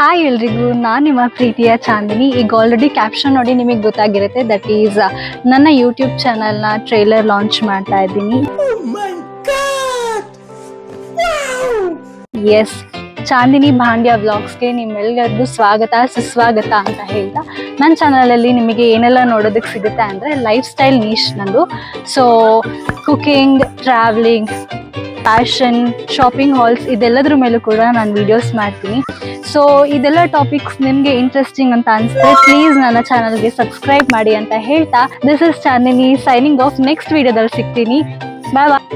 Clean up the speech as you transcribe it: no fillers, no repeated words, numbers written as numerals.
Hi ಎಲ್ರಿಗೂ, ನಾನು ನಿಮ್ಮ ಪ್ರೀತಿಯ ಚಾಂದಿನಿ. ಈಗ ಆಲ್ರೆಡಿ ಕ್ಯಾಪ್ಷನ್ ನೋಡಿ ನಿಮಗೆ ಗೊತ್ತಾಗಿರುತ್ತೆ, ದಟ್ ಈಸ್ ನನ್ನ ಯೂಟ್ಯೂಬ್ ಚಾನಲ್ನ ಟ್ರೇಲರ್ ಲಾಂಚ್ ಮಾಡ್ತಾ ಇದ್ದೀನಿ. ಎಸ್, ಚಾಂದಿನಿ ಭಾಂಡ್ಯ ವ್ಲಾಗ್ಸ್ಗೆ ನಿಮ್ಮೆಲ್ಲರಿಗೂ ಸ್ವಾಗತ ಸುಸ್ವಾಗತ ಅಂತ ಹೇಳ್ತಾ, ನನ್ನ ಚಾನಲಲ್ಲಿ ನಿಮಗೆ ಏನೆಲ್ಲ ನೋಡೋದಕ್ಕೆ ಸಿಗುತ್ತೆ ಅಂದರೆ ಲೈಫ್ ಸ್ಟೈಲ್ ನೀಶ್ ನಂದು. So cooking, travelling, fashion, shopping hauls ಇದೆಲ್ಲದ್ರ ಮೇಲೂ ಕೂಡ ನಾನು ವೀಡಿಯೋಸ್ ಮಾಡ್ತೀನಿ. ಸೊ ಇದೆಲ್ಲ ಟಾಪಿಕ್ಸ್ ನಿಮಗೆ ಇಂಟ್ರೆಸ್ಟಿಂಗ್ ಅಂತ ಅನಿಸಿದ್ರೆ ಪ್ಲೀಸ್ ನನ್ನ ಚಾನಲ್ಗೆ ಸಬ್ಸ್ಕ್ರೈಬ್ ಮಾಡಿ ಅಂತ ಹೇಳ್ತಾ, this is Chandini signing off. Next ವಿಡಿಯೋದಲ್ಲಿ ಸಿಗ್ತೀನಿ. ಬಾಯ್ ಬಾಯ್.